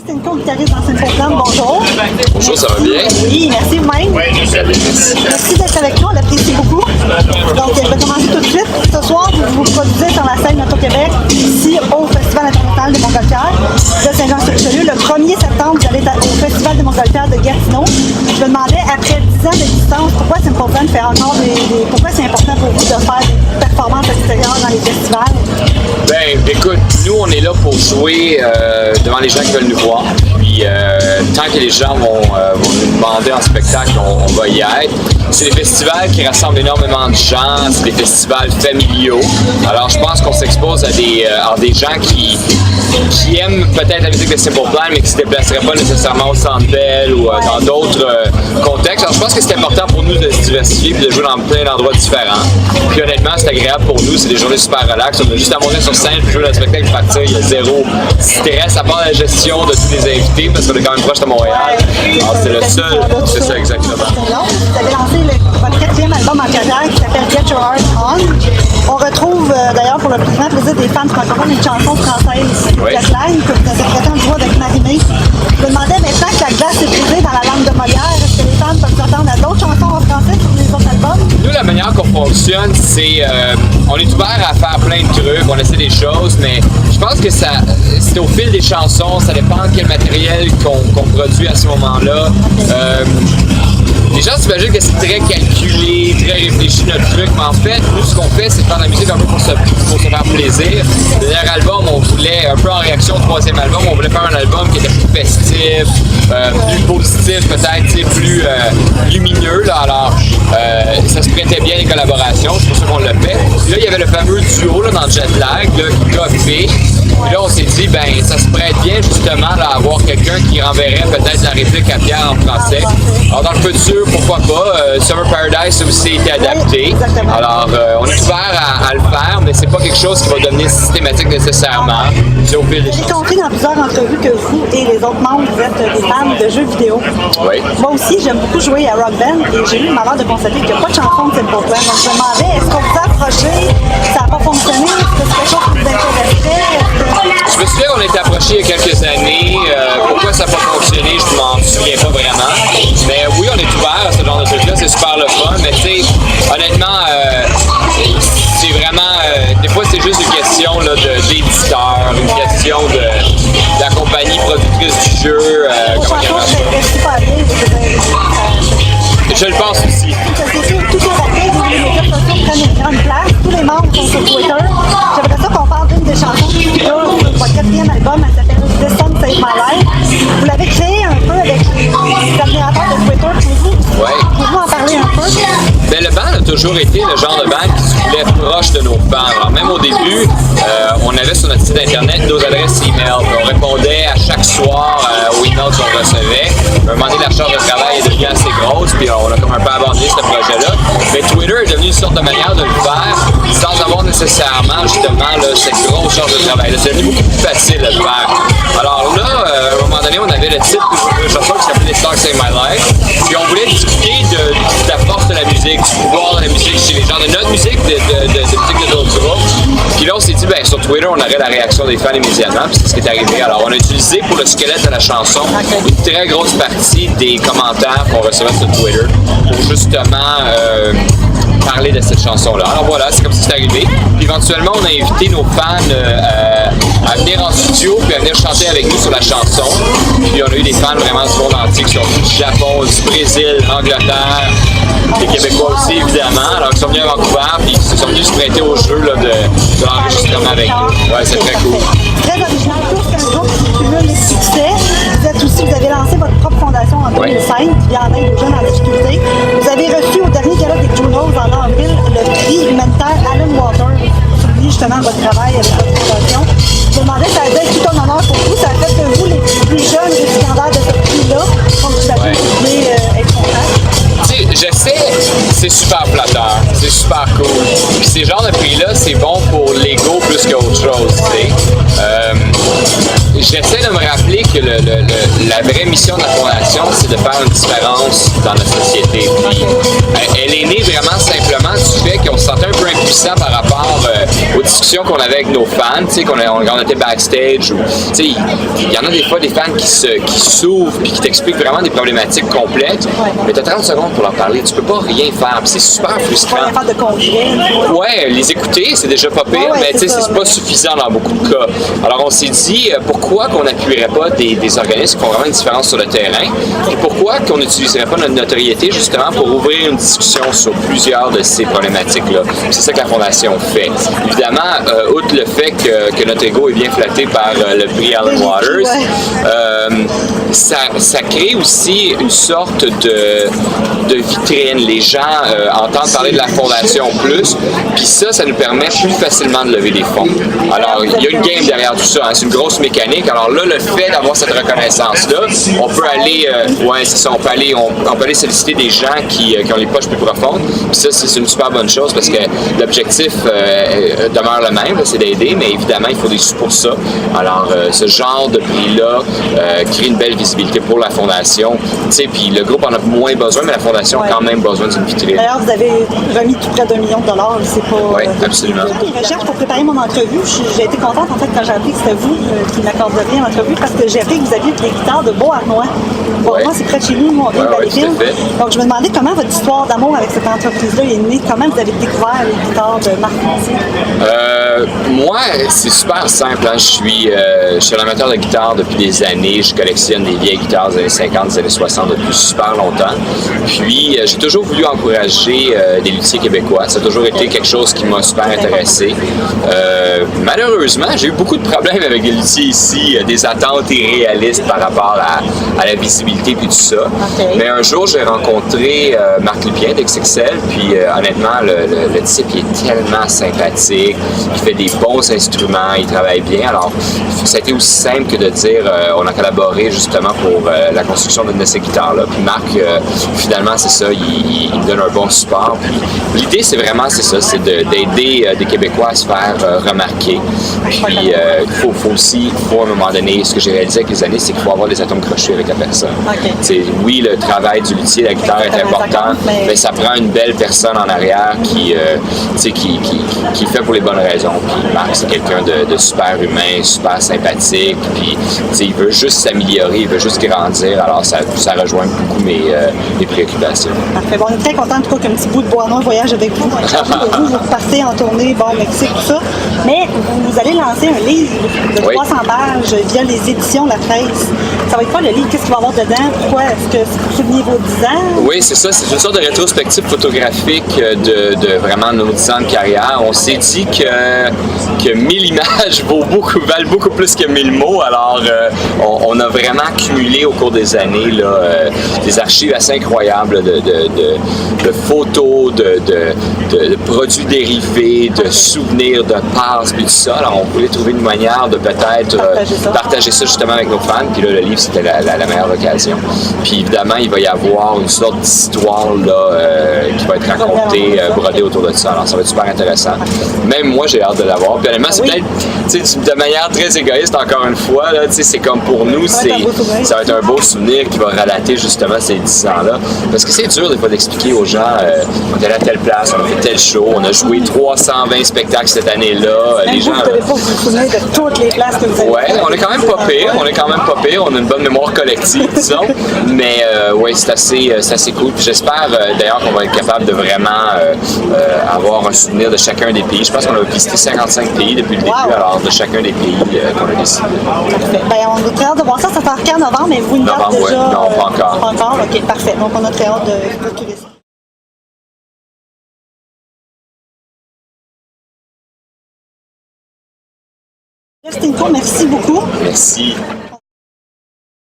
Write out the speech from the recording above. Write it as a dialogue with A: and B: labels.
A: Stinko, guitariste dans Simple Plan, bonjour.
B: Bonjour, ça va bien?
A: Oui, merci vous-même. Merci d'être avec nous, on l'apprécie beaucoup. Donc, je vais commencer tout de suite. Ce soir, vous vous produisez sur la scène Auto-Québec, ici au Festival international des Montgolfières de Saint-Jean-sur-Richelieu. Le 1er septembre, vous allez être au Festival des Montgolfières de Gatineau. Je me demandais, après 10 ans d'existence, pourquoi Simple Plan fait encore pourquoi c'est important pour vous de faire des performances extérieures dans les festivals?
B: Ben, écoute, nous, on est là pour jouer devant les gens qui veulent nous voir. Puis, tant que les gens vont nous demander en spectacle, on va y être. C'est des festivals qui rassemblent énormément de gens, c'est des festivals familiaux. Alors, je pense qu'on s'expose à des gens qui aiment peut-être la musique de Simple Plan, mais qui ne se déplaceraient pas nécessairement au Centre Bell ou dans d'autres contextes. Alors, je pense que c'est important pour nous de se diversifier et de jouer dans plein d'endroits différents. Puis, honnêtement, c'est agréable pour nous. C'est des journées super relax. On a juste à monter sur scène, puis jouer le spectacle et partir. Il y a zéro stress, à part la gestion de tous les invités, parce qu'on est quand même proche de Montréal. Alors, c'est le seul. C'est ça, exactement.
A: Vous avez lancé votre 4e album en carrière qui s'appelle Get Your Heart On. On retrouve d'ailleurs pour le plus grand plaisir des fans francophones une chanson française, Flatline, que vous interprétez en duo avec Marie-Mé. Je me demandais maintenant que la glace est brisée dans la langue de Molière, est-ce que les fans peuvent s'attendre à d'autres chansons en français sur les autres albums?
B: Nous, la manière qu'on fonctionne, c'est on est ouvert à faire plein de trucs, on essaie des choses, mais je pense que c'est au fil des chansons, ça dépend de quel matériel qu'on produit à ce moment-là. Les gens s'imaginent que c'est très calculé, très réfléchi notre truc, mais en fait, nous, ce qu'on fait, c'est faire de la musique un peu pour se faire plaisir. Le dernier album, on voulait, un peu en réaction au 3e album, on voulait faire un album qui était plus festif, plus positif, peut-être plus lumineux. Là. Alors, ça se prêtait bien les collaborations, c'est pour ça qu'on l'a fait. Puis là, il y avait le fameux duo là, dans Jetlag, qui a fait. Puis là, on s'est dit, ben, ça se prête bien justement là, à avoir quelqu'un qui renverrait peut-être la réplique à Pierre en français. Alors, dans le futur, pourquoi pas? Summer Paradise a aussi été adapté. Alors, on est ouvert à le faire, mais c'est pas quelque chose qui va devenir systématique nécessairement. C'est au fil des chansons.
A: J'ai compris dans plusieurs entrevues que vous et les autres membres, vous êtes des fans de jeux vidéo.
B: Oui.
A: Moi aussi, j'aime beaucoup jouer à Rock Band et j'ai eu le malheur de constater qu'il n'y a pas de chanson de Simple Plan. Donc, je me demandais, est-ce qu'on vous a approché? Ça n'a pas fonctionné? Est-ce que c'est quelque chose qui vous intéresserait?
B: Je me souviens qu'on a été approché il y a quelques années. Pourquoi ça n'a pas fonctionné, je m'en souviens pas vraiment. Mais oui, on est ouvert à ce genre de truc-là, c'est super le fun. Mais tu sais, honnêtement, c'est vraiment. Des fois, c'est juste une question d'éditeur, une question de la compagnie productrice du jeu. Comment il marche. Je le pense aussi.
A: Tout est rapide, les médias sociaux prennent une grande place, tous les membres sont sur Twitter. J'aimerais ça qu'on parle d'une des chansons qui figure sur votre 4e album, elle s'appelle This Song Save My Life. Vous l'avez créée un peu avec les admirateurs de Twitter, pouvez-vous en parler un peu?
B: Ben, le band a toujours été le genre de band qui se voulait proche de nos fans. Alors, même au début, on avait sur notre site internet nos adresses email. On répondait à chaque soir aux emails qu'on recevait. À un moment donné, la charge de travail est devenue assez grosse, puis on a comme un peu abandonné ce projet-là. Mais Twitter est devenu une sorte de manière de le faire sans avoir nécessairement justement cette grosse charge de travail. C'est devenu beaucoup plus facile de le faire. Alors là, à un moment donné, on avait le titre d'une chanson qui s'appelait This Song Save My Life. Puis on voulait discuter de la force de la musique, du pouvoir de la musique chez les gens, de notre musique, de musique de d'autres groupes. Puis là, on s'est dit, ben, sur Twitter, on aurait la réaction des fans immédiatement, puis c'est ce qui est arrivé. Alors, on a utilisé pour le squelette de la chanson une très grosse partie des commentaires qu'on recevait sur Twitter pour justement parler de cette chanson-là. Alors voilà, c'est comme ça que c'est arrivé. Puis éventuellement, on a invité nos fans à venir en studio puis à venir chanter avec nous sur la chanson. Puis on a eu des fans vraiment du monde entier qui sont venus du Japon, du Brésil, l'Angleterre, les Québécois aussi évidemment. Alors ils sont venus à Vancouver puis ils sont venus se prêter au jeu là, de l'enregistrement avec nous. Ouais, c'est très cool.
A: Très original, plus qu'un groupe qui cumule les succès. Vous avez lancé votre propre fondation en 2005 qui vient en aide aux jeunes en difficulté. Vous avez reçu au dernier gala des Junos en avril le prix humanitaire Alan Water. Soulignez justement votre travail avec votre fondation. Je me demandais si ça a été tout un honneur pour vous. Ça a fait de vous les plus jeunes récipiendaires de ce prix-là. Donc vous avez voulu être content.
B: Tu sais, j'essaie, c'est super flatteur, c'est super cool. Puis ces genres de prix-là, c'est bon pour l'ego plus qu'autre chose, tu sais. J'essaie de me rappeler que la vraie mission de la Fondation, c'est de faire une différence dans la société. Puis, elle est née vraiment simplement du fait qu'on se sentait un peu impuissant par rapport aux discussions qu'on avait avec nos fans, tu sais, quand on était backstage, tu sais, il y en a des fois des fans qui s'ouvrent puis qui t'expliquent vraiment des problématiques complètes, mais tu as 30 secondes pour leur parler, tu peux pas rien faire, puis c'est super frustrant.
A: Pas faire de congrès.
B: Ouais, les écouter, c'est déjà pas pire, mais tu sais, c'est pas suffisant dans beaucoup de cas. Alors on s'est dit, pourquoi qu'on n'appuierait pas des organismes qui font vraiment une différence sur le terrain, et pourquoi qu'on n'utiliserait pas notre notoriété justement pour ouvrir une discussion sur plusieurs de ces problématiques-là. C'est ça que la Fondation fait. Évidemment, outre le fait que notre ego est bien flatté par le prix Alan Waters, ça crée aussi une sorte de vitrine. Les gens entendent parler de la Fondation plus, puis ça nous permet plus facilement de lever des fonds. Alors, il y a une game derrière tout ça, hein. C'est une grosse mécanique. Alors là, le fait d'avoir cette reconnaissance-là, on peut aller, on peut aller solliciter des gens qui ont les poches plus profondes. Puis ça, c'est une super bonne chose parce que l'objectif demeure le même, c'est d'aider, mais évidemment, il faut des sous pour ça. Alors, ce genre de prix-là crée une belle visibilité pour la Fondation. Tu sais, puis le groupe en a moins besoin, mais la Fondation a quand même besoin d'une vitrine.
A: D'ailleurs, vous avez remis tout près d'1 million de dollars, c'est pas...
B: Oui, absolument.
A: Recherche pour préparer mon entrevue, j'ai été contente en fait quand j'ai appris que c'était vous qui m'accorderiez l'entrevue parce que j'ai appris que vous aviez des guitares de Beauharnois. Beauharnois, c'est près de chez nous, on vient de Valleyfield. Donc je me demandais comment votre histoire d'amour avec cette entreprise-là est née, comment vous avez découvert les guitares de Marc Foncier?
B: Moi, c'est super simple. Hein. Je suis un amateur de guitare depuis des années. Je collectionne des vieilles guitares des années 50, des années 60 depuis super longtemps. Puis, j'ai toujours voulu encourager des luthiers québécois. Ça a toujours été quelque chose qui m'a super intéressé. Malheureusement, j'ai eu beaucoup de problèmes avec des luthiers ici, des attentes irréalistes par rapport à la visibilité et tout ça. Mais un jour, j'ai rencontré Marc Lupien d'XXL, puis honnêtement, le type il est tellement sympathique, il fait des bons instruments, il travaille bien. Alors, ça a été aussi simple que de dire, on a collaboré justement pour la construction d'une de ces guitares-là. Puis Marc, finalement, c'est ça, il me donne un bon support. Puis l'idée, c'est d'aider des Québécois à se faire remarquer. Puis il faut aussi, à un moment donné, ce que j'ai réalisé avec les années, c'est qu'il faut avoir des atomes crochus avec la personne. Oui, le travail du luthier, la guitare est important, mais ça prend une belle personne en arrière qui fait pour les bonnes raisons. Puis Marc, c'est quelqu'un de super humain, super sympathique, puis il veut juste s'améliorer, il veut juste grandir, alors ça rejoint beaucoup mes préoccupations.
A: Parfait. Bon, on est très contents en tout cas qu'un petit bout de Beauharnois voyage avec vous. Vous partez en tournée, au Mexique, tout ça, mais vous allez lancer un livre de 300 pages via les éditions La Presse. Ça va être quoi le livre? Qu'est-ce qu'il va y avoir dedans? Pourquoi? Est-ce que c'est pour souligner vos 10 ans?
B: Oui, c'est ça. C'est une sorte de rétrospective photographique de vraiment nos 10 ans de carrière. On s'est dit que 1000 images valent beaucoup plus que 1000 mots. Alors, on a vraiment accumulé au cours des années des archives assez incroyables de photos, de produits dérivés, de souvenirs, de passes, puis tout ça. Alors, on voulait trouver une manière de peut-être partager ça justement avec nos fans. Puis là, le livre, c'était la meilleure occasion. Puis évidemment, il va y avoir une sorte d'histoire qui va être racontée, brodée autour de ça. Alors, ça va être super intéressant. Même moi, j'ai hâte de l'avoir. Puis honnêtement, c'est peut-être de manière très égoïste, encore une fois, là, c'est comme pour nous, ça va être un beau souvenir qui va relater justement ces 10 ans-là. Parce que c'est dur des fois d'expliquer aux gens, on est allé à telle place, on a fait tel show, on a joué 320 spectacles cette année-là.
A: Les gens, vous n'avez pas vous souvenir de toutes les places que vous avez
B: faites. On est quand même pas pire. On a une bonne mémoire collective, disons. Mais oui, c'est assez cool. Puis j'espère d'ailleurs qu'on va être capable de vraiment avoir un souvenir de chacun des pays. Je pense qu'on a visité 55 pays depuis le début, alors de chacun des pays qu'on a décidé.
A: Parfait. Ben, on a très hâte de voir ça. Ça part quand, novembre? Mais vous, une date déjà?
B: Non, pas encore.
A: Pas encore? OK, parfait. Donc, on a très hâte de procurer ça. Justin Court, merci beaucoup.
B: Merci.